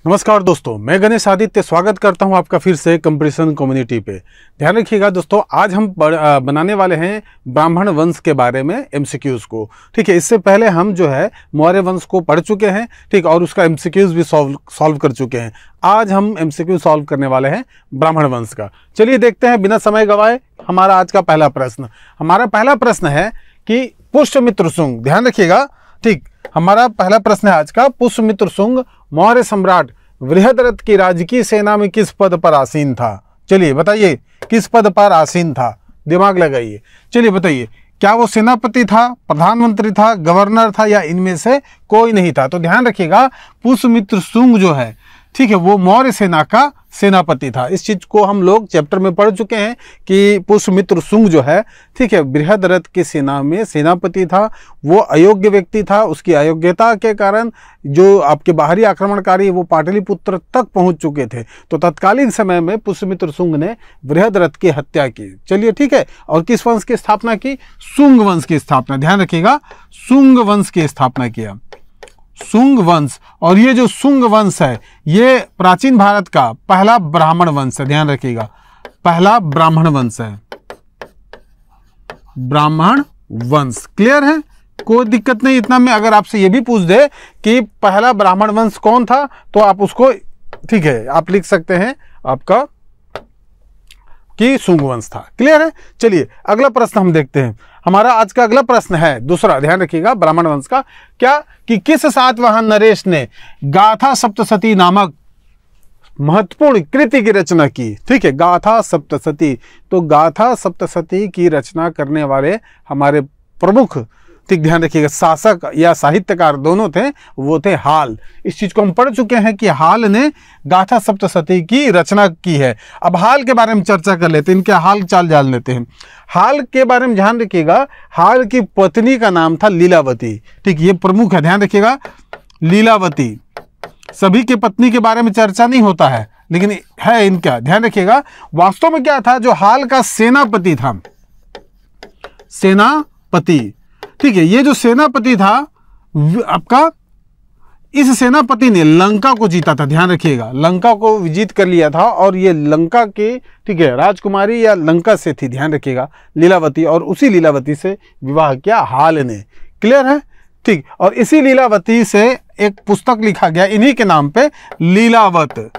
नमस्कार दोस्तों, मैं गणेश आदित्य स्वागत करता हूं आपका फिर से कंपटीशन कम्युनिटी पे। ध्यान रखिएगा दोस्तों, आज हम बनाने वाले हैं ब्राह्मण वंश के बारे में एमसीक्यूज को। ठीक है, इससे पहले हम जो है मौर्य वंश को पढ़ चुके हैं, ठीक, और उसका एमसीक्यूज भी सॉल्व कर चुके हैं। आज हम एमसीक्यू सॉल्व करने वाले हैं ब्राह्मण वंश का। चलिए देखते हैं बिना समय गवाए हमारा आज का पहला प्रश्न। हमारा पहला प्रश्न है कि पुष्यमित्र शुंग, ध्यान रखिएगा, ठीक, हमारा पहला प्रश्न है आज का, पुष्यमित्र शुंग मौर्य सम्राट बृहद्रथ की राजकीय सेना में किस पद पर आसीन था? चलिए बताइए, किस पद पर आसीन था? दिमाग लगाइए, चलिए बताइए, क्या वो सेनापति था, प्रधानमंत्री था, गवर्नर था, या इनमें से कोई नहीं था? तो ध्यान रखिएगा, पुष्यमित्र शुंग जो है, ठीक है, वो मौर्य सेना का सेनापति था। इस चीज को हम लोग चैप्टर में पढ़ चुके हैं कि पुष्यमित्र शुंग जो है, ठीक है, बृहद्रथ की सेना में सेनापति था। वो अयोग्य व्यक्ति था, उसकी अयोग्यता के कारण जो आपके बाहरी आक्रमणकारी वो पाटलिपुत्र तक पहुंच चुके थे। तो तत्कालीन समय में पुष्यमित्र शुंग ने बृहद्रथ की हत्या की। चलिए ठीक है, और किस वंश की स्थापना की? शुंग वंश की स्थापना। ध्यान रखिएगा, शुंग वंश की स्थापना किया, शुंग वंश। और ये जो शुंग वंश है, ये प्राचीन भारत का पहला ब्राह्मण वंश है। ध्यान रखिएगा, पहला ब्राह्मण वंश है, ब्राह्मण वंश। क्लियर है, कोई दिक्कत नहीं। इतना में अगर आपसे ये भी पूछ दे कि पहला ब्राह्मण वंश कौन था, तो आप उसको, ठीक है, आप लिख सकते हैं आपका कि शुंग वंश था। क्लियर है। चलिए अगला प्रश्न हम देखते हैं। हमारा आज का अगला प्रश्न है दूसरा, ध्यान रखिएगा, ब्राह्मण वंश का। क्या कि किस सातवाहन नरेश ने गाथा सप्तशती नामक महत्वपूर्ण कृति की रचना की? ठीक है, गाथा सप्तशती। तो गाथा सप्तशती की रचना करने वाले हमारे प्रमुख, ठीक, ध्यान रखिएगा, शासक या साहित्यकार दोनों थे, वो थे हाल। इस चीज को हम पढ़ चुके हैं कि हाल ने गाथा सप्तशती की रचना की है। अब हाल के बारे में चर्चा कर लेते हैं, इनके हाल चाल जान लेते हैं। हाल के बारे में ध्यान रखिएगा, हाल की पत्नी का नाम था लीलावती। ठीक, ये प्रमुख है, ध्यान रखिएगा, लीलावती। सभी के पत्नी के बारे में चर्चा नहीं होता है, लेकिन है इनका, ध्यान रखिएगा। वास्तव में क्या था, जो हाल का सेनापति था, सेनापति, ठीक है, ये जो सेनापति था आपका, इस सेनापति ने लंका को जीता था। ध्यान रखिएगा, लंका को विजित कर लिया था, और ये लंका के, ठीक है, राजकुमारी या लंका से थी, ध्यान रखिएगा, लीलावती, और उसी लीलावती से विवाह किया हाल ने। क्लियर है, ठीक। और इसी लीलावती से एक पुस्तक लिखा गया इन्हीं के नाम पे, लीलावत,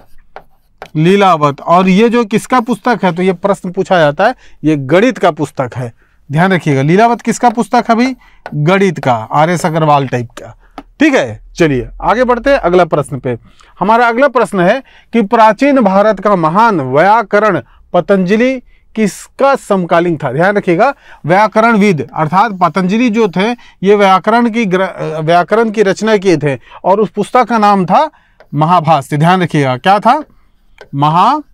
लीलावत। और ये जो किसका पुस्तक है, तो ये प्रश्न पूछा जाता है, ये गणित का पुस्तक है। ध्यान रखिएगा, लीलावत किसका पुस्तक है भाई? गणित का, आर.एस. अग्रवाल टाइप का। ठीक है, चलिए आगे बढ़ते हैं अगला प्रश्न पे। हमारा अगला प्रश्न है कि प्राचीन भारत का महान व्याकरण पतंजलि किसका समकालीन था? ध्यान रखिएगा, व्याकरणविद अर्थात पतंजलि जो थे, ये व्याकरण की रचना किए थे, और उस पुस्तक का नाम था महाभाष्य। ध्यान रखिएगा, क्या था? महाभाष्य।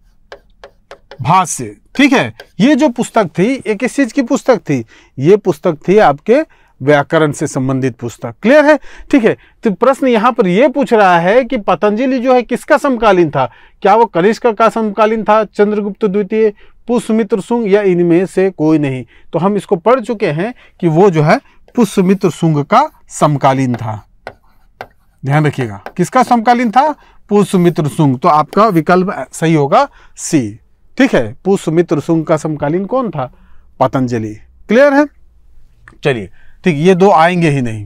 ठीक है, ये जो पुस्तक थी, ये किस चीज की पुस्तक थी? ये पुस्तक थी आपके व्याकरण से संबंधित पुस्तक। क्लियर है, ठीक है। तो प्रश्न यहां पर यह पूछ रहा है कि पतंजलि जो है किसका समकालीन था? क्या वो कनिष्क का समकालीन था, चंद्रगुप्त द्वितीय, पुष्यमित्र शुंग, या इनमें से कोई नहीं? तो हम इसको पढ़ चुके हैं कि वो जो है पुष्यमित्र शुंग का समकालीन था। ध्यान रखिएगा, किसका समकालीन था? पुष्यमित्र शुंग। तो आपका विकल्प सही होगा सी। ठीक है, पुष्यमित्र शुंग का समकालीन कौन था? पतंजलि। क्लियर है, चलिए ठीक, ये दो आएंगे ही नहीं।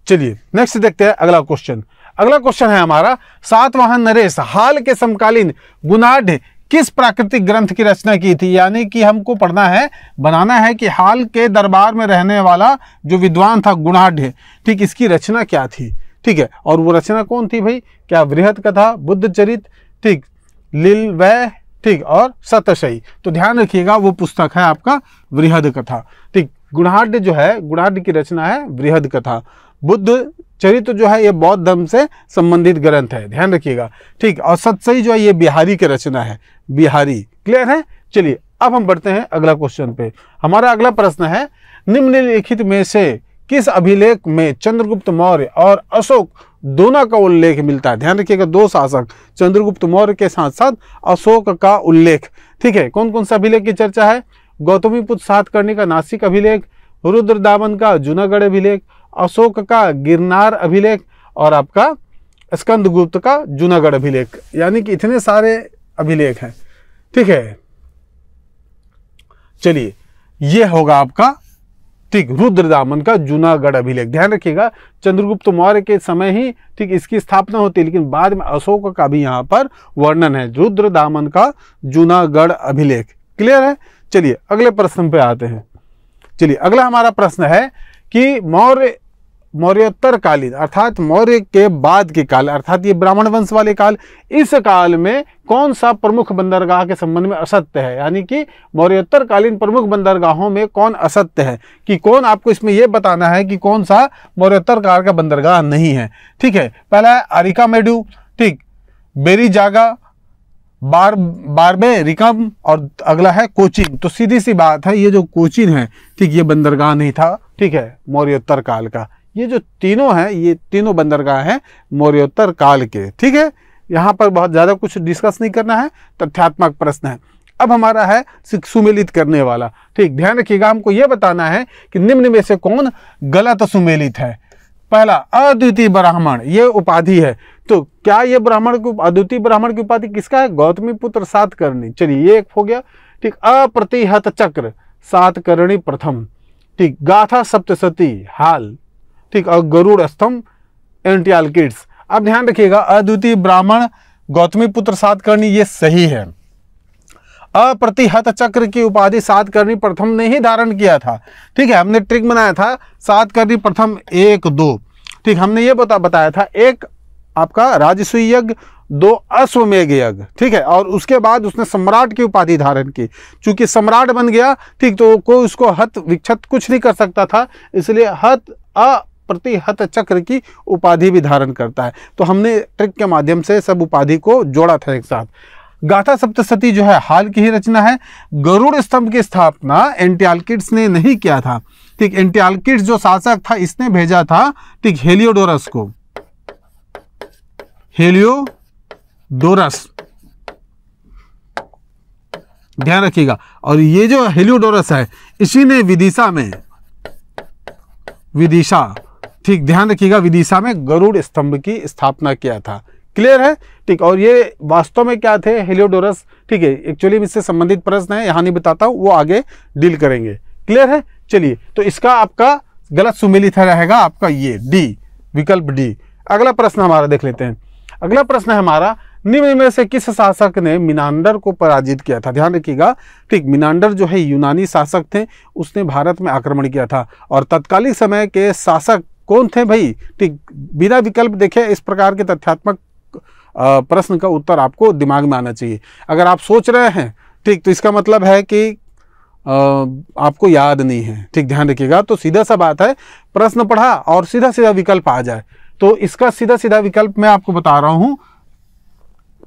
चलिए नेक्स्ट देखते हैं अगला क्वेश्चन। अगला क्वेश्चन है हमारा, सातवाहन नरेश हाल के समकालीन गुणाढ़ किस प्राकृतिक ग्रंथ की रचना की थी? यानी कि हमको पढ़ना है, बनाना है कि हाल के दरबार में रहने वाला जो विद्वान था गुणाढ़, ठीक, इसकी रचना क्या थी? ठीक है, और वो रचना कौन थी भाई? क्या बृहद कथा, बुद्ध चरित, ठीक, लीलवय, ठीक, और सतशई। तो ध्यान रखिएगा, वो पुस्तक है आपका बृहद कथा। ठीक, गुणाढ़ जो है, गुणाढ़ की रचना है बृहद कथा। बुद्ध चरित्र जो है ये बौद्ध धर्म से संबंधित ग्रंथ है, ध्यान रखिएगा। ठीक, और सतशई जो है ये बिहारी की रचना है, बिहारी। क्लियर है, चलिए अब हम बढ़ते हैं अगला क्वेश्चन पे। हमारा अगला प्रश्न है, निम्नलिखित में से किस अभिलेख में चंद्रगुप्त मौर्य और अशोक दोनों का उल्लेख मिलता है? ध्यान रखिएगा, दो शासक, चंद्रगुप्त मौर्य के साथ साथ अशोक का उल्लेख। ठीक है, कौन कौन सा अभिलेख की चर्चा है? गौतमीपुत्र सातकर्णी का नासिक अभिलेख, रुद्रदामन का जूनागढ़ अभिलेख, अशोक का गिरनार अभिलेख, और आपका स्कंदगुप्त का जूनागढ़ अभिलेख, यानी कि इतने सारे अभिलेख हैं। ठीक है, चलिए ये होगा आपका, ठीक, रुद्रदामन का जूनागढ़ अभिलेख। ध्यान रखिएगा चंद्रगुप्त मौर्य के समय ही, ठीक, इसकी स्थापना होती है, लेकिन बाद में अशोक का भी यहाँ पर वर्णन है। रुद्रदामन का जूनागढ़ अभिलेख। क्लियर है। चलिए अगले प्रश्न पे आते हैं। चलिए अगला हमारा प्रश्न है कि मौर्योत्तर कालीन अर्थात मौर्य के बाद के काल, अर्थात ये ब्राह्मण वंश वाले काल, इस काल में कौन सा प्रमुख बंदरगाह के संबंध में असत्य है, यानी कि मौर्योत्तर कालीन प्रमुख बंदरगाहों में कौन असत्य है, कि कौन, आपको इसमें यह बताना है कि कौन सा मौर्योत्तर काल का बंदरगाह नहीं है। ठीक है, पहला है अरिकामेडु, ठीक, बेरीजागा, बारबेरिकम, और अगला है कोचीन। तो सीधी सी बात है, ये जो कोचीन है, ठीक, ये बंदरगाह नहीं था, ठीक है, मौर्योत्तर काल का। ये जो तीनों हैं, ये तीनों बंदरगाह हैं मौर्योत्तर काल के। ठीक है, यहाँ पर बहुत ज़्यादा कुछ डिस्कस नहीं करना है, तथ्यात्मक प्रश्न है। अब हमारा है सुमेलित करने वाला। ठीक, ध्यान रखिएगा, हमको ये बताना है कि निम्न में से कौन गलत सुमेलित है। पहला, अद्वितीय ब्राह्मण, ये उपाधि है। तो क्या ये ब्राह्मण को, अद्वितीय ब्राह्मण की उपाधि किसका है? गौतमी पुत्र सातकर्णी। चलिए ये एक हो गया। ठीक, अप्रतिहत चक्र सातकर्णी प्रथम। ठीक, गाथा सप्तशती हाल। ठीक, और गरुड़ स्तंभ एंटियालकिड्स। अब ध्यान रखिएगा, अद्वितीय ब्राह्मण गौतमी पुत्र सातकर्णी ये सही है। अप्रतिहत चक्र की उपाधि सातकर्णी प्रथम ने ही धारण किया था। ठीक है, हमने ट्रिक बनाया था सातकर्णी प्रथम 1 2। ठीक, हमने ये बताया था, एक आपका राजसूय यज्ञ, 2 अश्वमेध यज्ञ। ठीक है, और उसके बाद उसने सम्राट की उपाधि धारण की। चूंकि सम्राट बन गया, ठीक, तो कोई उसको हत विक्षत कुछ नहीं कर सकता था, इसलिए हत अप्रतिहत चक्र की उपाधि भी धारण करता है। तो हमने ट्रिक के माध्यम से सब उपाधि को जोड़ा था एक साथ। गाथा सप्तशती जो है हाल की ही रचना है। गरुड़ स्तंभ की स्थापना एंटियालकिड्स ने नहीं किया था। ठीक, एंटियालकिड्स जो शासक था, इसने भेजा था, ठीक, हेलियोडोरस को। हेलियोडोरस, ध्यान रखिएगा। और ये जो हेलियोडोरस है, इसी ने विदिशा, ठीक, ध्यान रखिएगा, विदिशा में गरुड़ स्तंभ की स्थापना किया था। क्लियर है। ठीक, और ये वास्तव में क्या थे? हेलियोडोरस। ठीक है, एक्चुअली इससे संबंधित प्रश्न है, यहाँ नहीं बताता हूँ, वो आगे डील करेंगे। क्लियर है। चलिए, तो इसका आपका गलत सुमेलित रहेगा आपका ये डी, विकल्प डी। अगला प्रश्न हमारा देख लेते हैं। अगला प्रश्न है हमारा, निम्न में से किस शासक ने मिनांडर को पराजित किया था? ध्यान रखिएगा, ठीक, मिनांडर जो है यूनानी शासक थे, उसने भारत में आक्रमण किया था। और तत्कालीन समय के शासक कौन थे भाई? ठीक, बिना विकल्प देखे इस प्रकार के तथ्यात्मक प्रश्न का उत्तर आपको दिमाग में आना चाहिए। अगर आप सोच रहे हैं, ठीक, तो इसका मतलब है कि आपको याद नहीं है। ठीक, ध्यान रखिएगा। तो सीधा सा बात है, प्रश्न पढ़ा और सीधा सीधा विकल्प आ जाए, तो इसका सीधा सीधा विकल्प मैं आपको बता रहा हूं,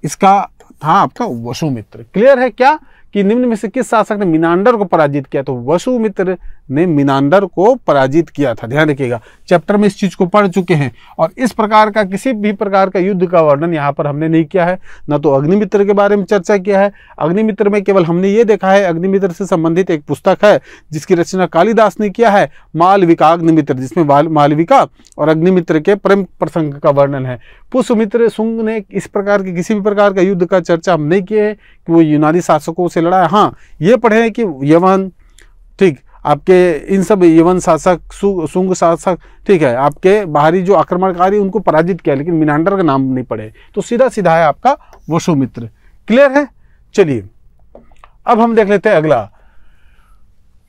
इसका था आपका वसुमित्र। क्लियर है क्या कि निम्न में से किस शासक ने मिनांडर को पराजित किया? तो वसुमित्र ने मिनांडर को पराजित किया था। ध्यान रखिएगा, चैप्टर में इस चीज को पढ़ चुके हैं। और इस प्रकार का किसी भी प्रकार का युद्ध का वर्णन यहाँ पर हमने नहीं किया है, न तो अग्निमित्र के बारे में चर्चा किया है। अग्निमित्र में केवल हमने ये देखा है, अग्निमित्र से संबंधित एक पुस्तक है जिसकी रचना कालिदास ने किया है, मालविका अग्निमित्र, जिसमें मालविका और अग्निमित्र के प्रेम प्रसंग का वर्णन है। पुष्यमित्र शुंग ने इस प्रकार के किसी भी प्रकार का युद्ध का चर्चा हम नहीं किए हैं कि वो यूनानी शासकों से लड़ा है। हाँ, ये पढ़े हैं कि यवन, ठीक, आपके इन सब यवन शासक, शुंग शासक, ठीक है, आपके बाहरी जो आक्रमणकारी उनको पराजित किया, लेकिन मिनांडर का नाम नहीं पढ़े। तो सीधा सीधा है आपका वसुमित्र। क्लियर है। चलिए अब हम देख लेते हैं अगला,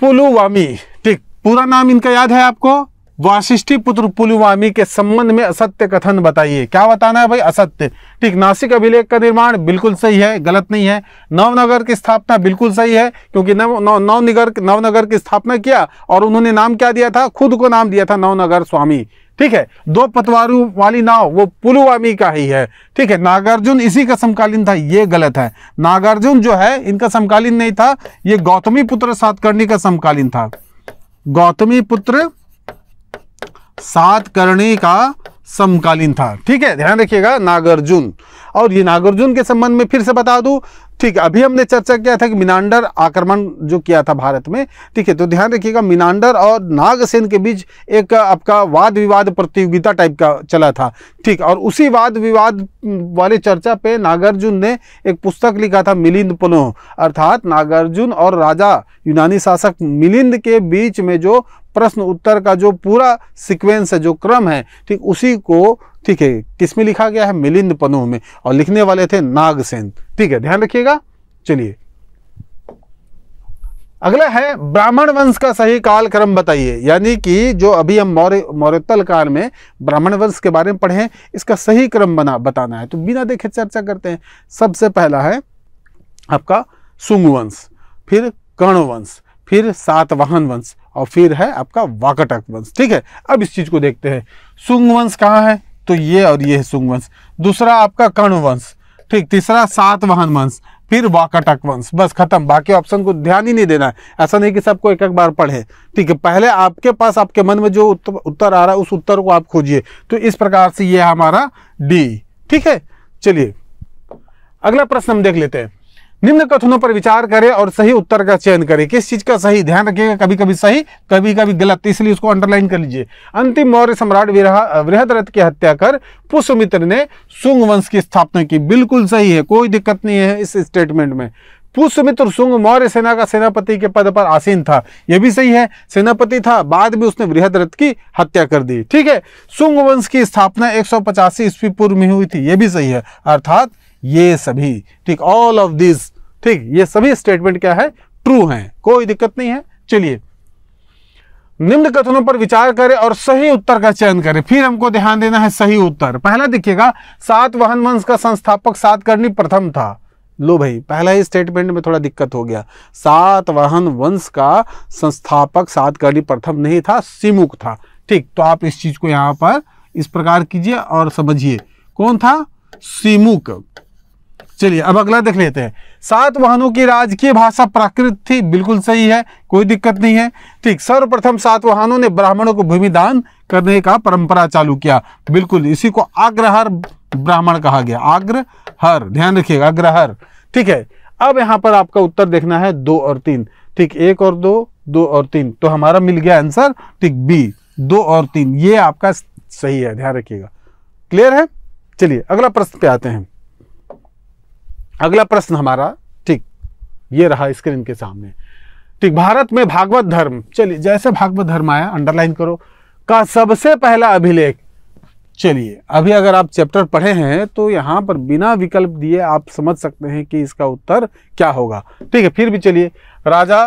पुलुवामी। ठीक, पूरा नाम इनका याद है आपको? वाशिष्ठी पुत्र पुलुवामी के संबंध में असत्य कथन बताइए। क्या बताना है भाई? असत्य। ठीक, नासिक अभिलेख का निर्माण बिल्कुल सही है, गलत नहीं है। नवनगर की स्थापना बिल्कुल सही है, क्योंकि नवनगर की स्थापना किया और उन्होंने नाम क्या दिया था? खुद को नाम दिया था नवनगर स्वामी। ठीक है, 2 पतवारों वाली नाव वो पुलुवामी का ही है। ठीक है, नागार्जुन इसी का समकालीन था, ये गलत है। नागार्जुन जो है इनका समकालीन नहीं था, ये गौतमी पुत्र सातकर्णी का समकालीन था। गौतमी पुत्र सातकर्णी का समकालीन था। ठीक है, ध्यान रखिएगा, नागार्जुन। और ये नागार्जुन के संबंध में फिर से बता दूं ठीक है, अभी हमने चर्चा किया था कि मीनांडर आक्रमण जो किया था भारत में, ठीक है, तो ध्यान रखिएगा मीनांडर और नागसेन के बीच एक आपका वाद विवाद प्रतियोगिता टाइप का चला था। ठीक, और उसी वाद विवाद वाले चर्चा पे नागार्जुन ने एक पुस्तक लिखा था मिलिंद पुनः, अर्थात नागार्जुन और राजा यूनानी शासक मिलिंद के बीच में जो प्रश्न उत्तर का जो पूरा सीक्वेंस है, जो क्रम है, ठीक, उसी को, ठीक है, किसमें लिखा गया है? मिलिंद पन्नू में, और लिखने वाले थे नागसेन। ठीक है, ध्यान रखिएगा। चलिए अगला है ब्राह्मण वंश का सही काल क्रम बताइए, यानी कि जो अभी हम मौर्योत्तर काल में ब्राह्मण वंश के बारे में पढ़े हैं, इसका सही क्रम बताना है। तो बिना देखे चर्चा करते हैं। सबसे पहला है आपका सुंग वंश, फिर कर्ण वंश, फिर सातवाहन वंश, और फिर है आपका वाकाटक वंश। ठीक है, अब इस चीज को देखते हैं। सुंग वंश कहाँ है? तो ये और ये है सुंग वंश। दूसरा आपका कर्ण वंश, ठीक, तीसरा सातवाहन वंश, फिर वाकाटक वंश। बस खत्म, बाकी ऑप्शन को ध्यान ही नहीं देना है। ऐसा नहीं कि सबको एक एक बार पढ़े। ठीक है, पहले आपके पास आपके मन में जो उत्तर आ रहा है उस उत्तर को आप खोजिए। तो इस प्रकार से ये हमारा डी। ठीक है, चलिए अगला प्रश्न हम देख लेते हैं। निम्न कथनों पर विचार करें और सही उत्तर का चयन करें। किस चीज का सही? ध्यान रखिएगा, कभी कभी सही कभी कभी गलत, इसलिए उसको अंडरलाइन कर लीजिए। अंतिम मौर्य सम्राट बृहद्रथ की हत्या कर पुष्यमित्र ने सुंग वंश की स्थापना की। बिल्कुल सही है, कोई दिक्कत नहीं है इस स्टेटमेंट में। पुष्यमित्र सुंग मौर्य सेना का सेनापति के पद पर आसीन था, यह भी सही है, सेनापति था, बाद में उसने बृहद्रथ की हत्या कर दी। ठीक है, सुंग वंश की स्थापना 185 ईस्वी पूर्व में हुई थी, यह भी सही है, अर्थात ये सभी, ठीक, ऑल ऑफ दिस, ठीक, ये सभी स्टेटमेंट क्या है? ट्रू हैं, कोई दिक्कत नहीं है। चलिए निम्न कथनों पर विचार करें और सही उत्तर का चयन करें। फिर हमको ध्यान देना है सही उत्तर। पहला देखिएगा, सातवाहन वंश का संस्थापक सातकर्णी प्रथम था। लो भाई, पहला ही स्टेटमेंट में थोड़ा दिक्कत हो गया। सातवाहन वंश का संस्थापक सातकर्णी प्रथम नहीं था, सिमुक था। ठीक, तो आप इस चीज को यहां पर इस प्रकार कीजिए और समझिए कौन था? सिमुक। चलिए अब अगला देख लेते हैं। सातवाहनों की राजकीय भाषा प्राकृत थी, बिल्कुल सही है, कोई दिक्कत नहीं है। ठीक, सर्वप्रथम सातवाहनों ने ब्राह्मणों को भूमि दान करने का परंपरा चालू किया, बिल्कुल, इसी को अग्रहर ब्राह्मण कहा गया, अग्रहर, ध्यान रखिएगा, अग्रहर। ठीक है, अब यहां पर आपका उत्तर देखना है 2 और 3। ठीक, 1 और 2, 2 और 3, तो हमारा मिल गया आंसर, ठीक, बी, 2 और 3, ये आपका सही है, ध्यान रखिएगा। क्लियर है? चलिए अगला प्रश्न पे आते हैं। अगला प्रश्न हमारा, ठीक, ये रहा स्क्रीन के सामने। ठीक, भारत में भागवत धर्म, चलिए जैसे भागवत धर्म आया अंडरलाइन करो, का सबसे पहला अभिलेख। चलिए अभी अगर आप चैप्टर पढ़े हैं तो यहां पर बिना विकल्प दिए आप समझ सकते हैं कि इसका उत्तर क्या होगा। ठीक है, फिर भी चलिए, राजा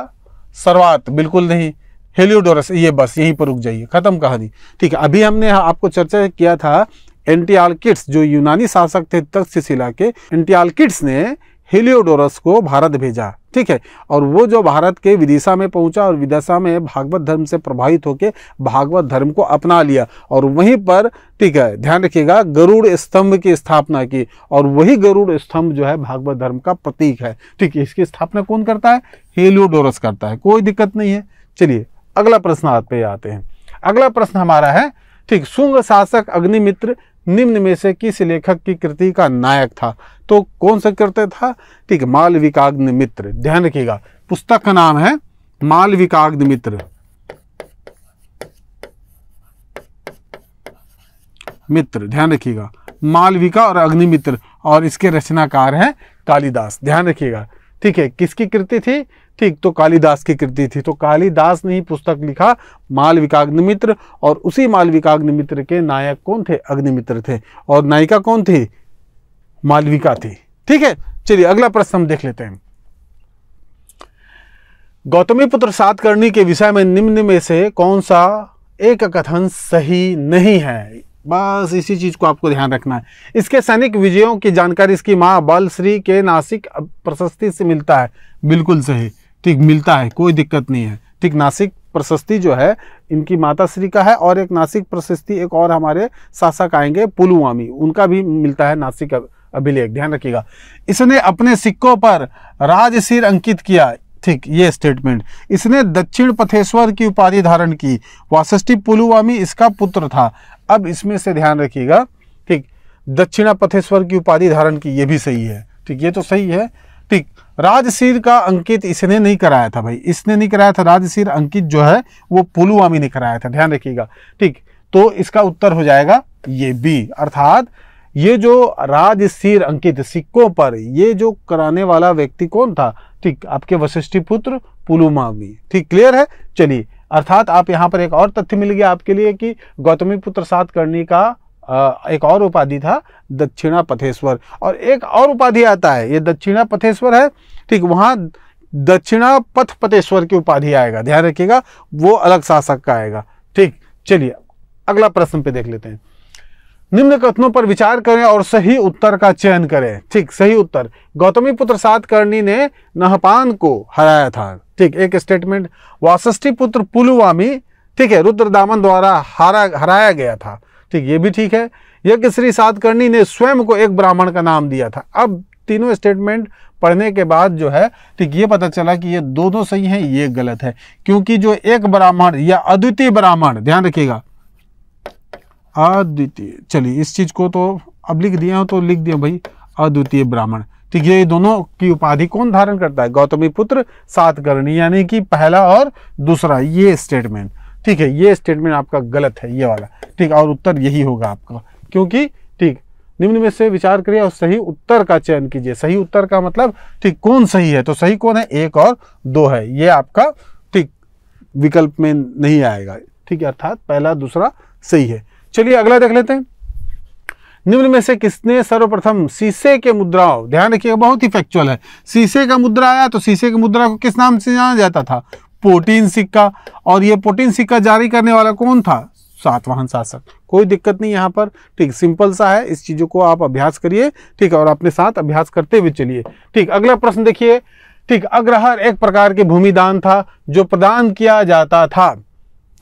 सर्वात, बिल्कुल नहीं, हेलियोडोरस, ये बस यहीं पर रुक जाइए, खत्म कहानी। ठीक है, अभी हमने आपको चर्चा किया था एंटियालकिड्स, जो यूनानी शासक थे तक्षशिला के, एंटियालकिड्स ने हेलियोडोरस को भारत भेजा। ठीक है, और वो जो भारत के विदिशा में पहुंचा और विदिशा में भागवत धर्म से प्रभावित होकर भागवत धर्म को अपना लिया, और वहीं पर, ठीक है, ध्यान रखिएगा, गरुड़ स्तंभ की स्थापना की, और वही गरुड़ स्तंभ जो है भागवत धर्म का प्रतीक है। ठीक है, इसकी स्थापना कौन करता है? हेलियोडोरस करता है, कोई दिक्कत नहीं है। चलिए अगला प्रश्न पे आते हैं। अगला प्रश्न हमारा है, ठीक, शुंग शासक अग्निमित्र निम्न में से किस लेखक की कृति का नायक था? तो कौन सा कृत्य था? ठीक, मालविकाग्निमित्र। ध्यान रखिएगा, पुस्तक का नाम है मालविकाग्निमित्र, मित्र, ध्यान रखिएगा, मालविका और अग्निमित्र, और इसके रचनाकार हैं कालिदास। ध्यान रखिएगा, ठीक है, किसकी कृति थी? ठीक, तो कालिदास की कृति थी। तो कालिदास ने ही पुस्तक लिखा मालविकाग्निमित्र, और उसी मालविकाग्निमित्र के नायक कौन थे? अग्निमित्र थे, और नायिका कौन थी? मालविका थी। ठीक है, चलिए अगला प्रश्न हम देख लेते हैं। गौतमीपुत्र सातकर्णी के विषय में निम्न में से कौन सा एक कथन सही नहीं है? बस इसी चीज को आपको ध्यान रखना है। इसके सैनिक विजयों की जानकारी इसकी मां बलश्री के नासिक प्रशस्ति से मिलता है, बिल्कुल सही। ठीक, मिलता है, कोई दिक्कत नहीं है। ठीक, नासिक प्रशस्ति जो है इनकी माता श्री का है, और एक नासिक प्रशस्ति एक और हमारे शासक आएंगे पुलुवामी, उनका भी मिलता है नासिक अभिलेख। ध्यान रखिएगा, इसने अपने सिक्कों पर राजशिर अंकित किया। ठीक, ये स्टेटमेंट, इसने दक्षिण पथेश्वर की उपाधि धारण की, वाशिष्ठी पुलुवामी इसका पुत्र था। अब इसमें से ध्यान रखिएगा, ठीक, दक्षिणा पथेश्वर की उपाधि धारण की, ये भी सही है। ठीक, ये तो सही है। ठीक, राजसीर का अंकित इसने नहीं कराया था भाई, इसने नहीं कराया था। राजसीर अंकित जो है वो पुलवामी ने कराया था, ध्यान रखिएगा। ठीक, तो इसका उत्तर हो जाएगा ये बी, अर्थात ये जो राजसीर अंकित सिक्कों पर ये जो कराने वाला व्यक्ति कौन था? ठीक, आपके वशिष्ठी पुत्र पुलुमावी। ठीक, क्लियर है। चलिए, अर्थात आप यहाँ पर एक और तथ्य मिल गया आपके लिए कि गौतमीपुत्र सातकर्णी का एक और उपाधि था दक्षिणापथेश्वर, और एक और उपाधि आता है, ये दक्षिणापथेश्वर है। ठीक, वहां दक्षिणापथपतेश्वर की उपाधि आएगा, ध्यान रखिएगा, वो अलग शासक का आएगा। ठीक, चलिए अगला प्रश्न पे देख लेते हैं। निम्न कथनों पर विचार करें और सही उत्तर का चयन करें। ठीक, सही उत्तर, गौतमीपुत्र सातकर्णी ने नहपान को हराया था। ठीक, एक स्टेटमेंट। वाशिष्ठी पुत्र पुलुवामी, ठीक है, रुद्रदामन द्वारा हराया गया था। ठीक, ये भी ठीक है। यज्ञश्री सातकर्णी ने स्वयं को एक ब्राह्मण का नाम दिया था। अब तीनों स्टेटमेंट पढ़ने के बाद जो है, ठीक, ये पता चला कि ये दोनों सही हैं, ये गलत है, क्योंकि जो एक ब्राह्मण या अद्वितीय ब्राह्मण, ध्यान रखिएगा, अद्वितीय, चलिए इस चीज को तो अब लिख दिया हो तो लिख दिया भाई, अद्वितीय ब्राह्मण। ठीक, ये दोनों की उपाधि कौन धारण करता है? गौतमीपुत्र सातकर्णी, यानी कि पहला और दूसरा ये स्टेटमेंट। ठीक है, ये स्टेटमेंट आपका गलत है, ये वाला। ठीक, और उत्तर यही होगा आपका, क्योंकि ठीक, निम्न में से विचार करिए और सही उत्तर का चयन कीजिए। सही उत्तर का मतलब ठीक कौन सही है, तो सही कौन है? 1 और 2 है, ये आपका ठीक विकल्प में नहीं आएगा। ठीक है, अर्थात पहला दूसरा सही है। चलिए अगला देख लेते हैं। निम्न में से किसने सर्वप्रथम शीशे के मुद्राओं, ध्यान रखिएगा बहुत ही फैक्चुअल है, शीशे का मुद्रा आया तो शीशे की मुद्रा को किस नाम से जाना जाता था? पोटीन सिक्का। और ये पोटीन सिक्का जारी करने वाला कौन था? सातवाहन शासक। कोई दिक्कत नहीं यहाँ पर। ठीक, सिंपल सा है, इस चीजों को आप अभ्यास करिए। ठीक, और अपने साथ अभ्यास करते हुए चलिए। ठीक, अगला प्रश्न देखिए। ठीक, अग्रहार एक प्रकार के भूमिदान था जो प्रदान किया जाता था।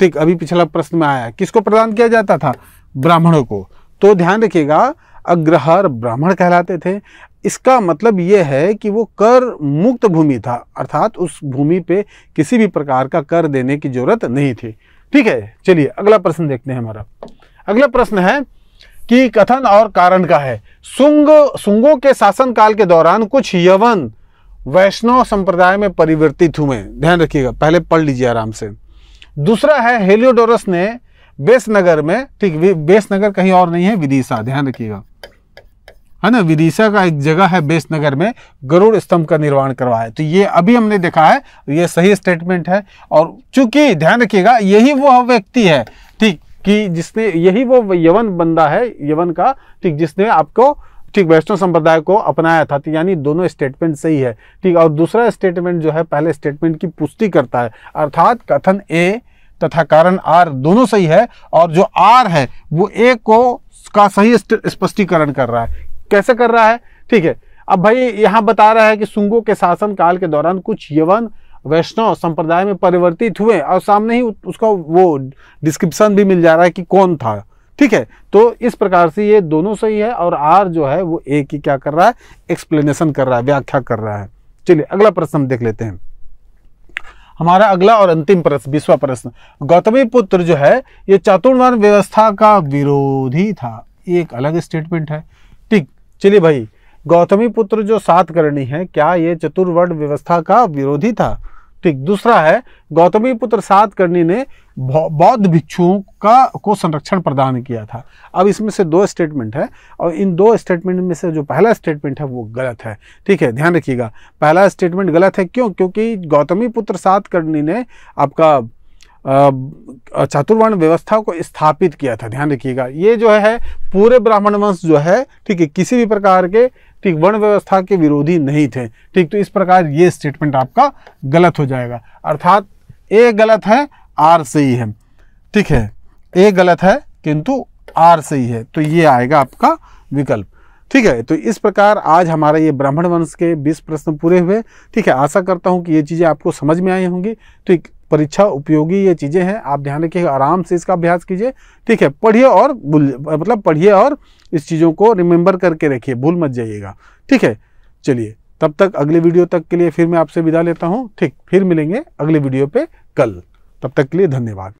ठीक, अभी पिछला प्रश्न में आया, किसको प्रदान किया जाता था? ब्राह्मणों को। तो ध्यान रखिएगा, अग्रहार ब्राह्मण कहलाते थे। इसका मतलब यह है कि वो कर मुक्त भूमि था, अर्थात उस भूमि पे किसी भी प्रकार का कर देने की जरूरत नहीं थी। ठीक है, चलिए अगला प्रश्न देखते हैं। हमारा अगला प्रश्न है कि कथन और कारण का है। सुंगों के शासनकाल के दौरान कुछ यवन वैष्णव संप्रदाय में परिवर्तित हुए। ध्यान रखिएगा, पहले पढ़ लीजिए आराम से। दूसरा है हेलियोडोरस ने बेसनगर में, ठीक, बेसनगर कहीं और नहीं है, विदिशा, ध्यान रखिएगा, है ना, विदिशा का एक जगह है बेसनगर में, गरुड़ स्तंभ का निर्माण करवाया। तो ये अभी हमने देखा है, ये सही स्टेटमेंट है। और चूंकि ध्यान रखिएगा यही वो व्यक्ति है, ठीक, कि जिसने, यही वो यवन बंदा है, यवन का, ठीक, जिसने आपको ठीक वैष्णव संप्रदाय को अपनाया था। तो यानी दोनों स्टेटमेंट सही है। ठीक, और दूसरा स्टेटमेंट जो है पहले स्टेटमेंट की पुष्टि करता है, अर्थात कथन ए तथा कारण आर दोनों सही है, और जो आर है वो ए को का सही स्पष्टीकरण कर रहा है। कैसे कर रहा है? ठीक है, अब भाई यहाँ बता रहा है कि सुंगों के शासन काल के दौरान कुछ यवन वैष्णव संप्रदाय में परिवर्तित हुए, और सामने ही उसका वो डिस्क्रिप्शन भी मिल जा रहा है कि कौन था। ठीक है, तो इस प्रकार से ये दोनों सही है, और आर जो है वो ए की क्या कर रहा है? एक्सप्लेनेशन कर रहा है, व्याख्या कर रहा है। चलिए अगला प्रश्न हम देख लेते हैं। हमारा अगला और अंतिम प्रश्न, 20वां प्रश्न। गौतमीपुत्र जो है ये चातुर्वर्ण व्यवस्था का विरोधी था। ये एक अलग स्टेटमेंट है। ठीक, चलिए भाई, गौतमीपुत्र जो सातकर्णी है, क्या ये चतुर्वर्ण व्यवस्था का विरोधी था? ठीक, दूसरा है गौतमीपुत्र सातकर्णी ने बौद्ध भिक्षुओं को संरक्षण प्रदान किया था। अब इसमें से 2 स्टेटमेंट है, और इन 2 स्टेटमेंट में से जो पहला स्टेटमेंट है वो गलत है। ठीक है, ध्यान रखिएगा, पहला स्टेटमेंट गलत है। क्यों? क्योंकि गौतमीपुत्र सातकर्णी ने आपका चातुर्वर्ण व्यवस्था को स्थापित किया था। ध्यान रखिएगा, ये जो है पूरे ब्राह्मण वंश जो है, ठीक है, किसी भी प्रकार के ठीक वर्ण व्यवस्था के विरोधी नहीं थे। ठीक, तो इस प्रकार ये स्टेटमेंट आपका गलत हो जाएगा, अर्थात ए गलत है, आर सही है। ठीक है, ए गलत है किंतु आर सही है, तो ये आएगा आपका विकल्प। ठीक है, तो इस प्रकार आज हमारा ये ब्राह्मण वंश के 20 प्रश्न पूरे हुए। ठीक है, आशा करता हूँ कि ये चीज़ें आपको समझ में आई होंगी। ठीक, परीक्षा उपयोगी ये चीज़ें हैं, आप ध्यान रखिएगा, आराम से इसका अभ्यास कीजिए। ठीक है, पढ़िए और पढ़िए और इस चीज़ों को रिमेंबर करके रखिए, भूल मत जाइएगा। ठीक है, चलिए तब तक अगले वीडियो तक के लिए फिर मैं आपसे विदा लेता हूँ। ठीक, फिर मिलेंगे अगले वीडियो पे कल। तब तक के लिए धन्यवाद।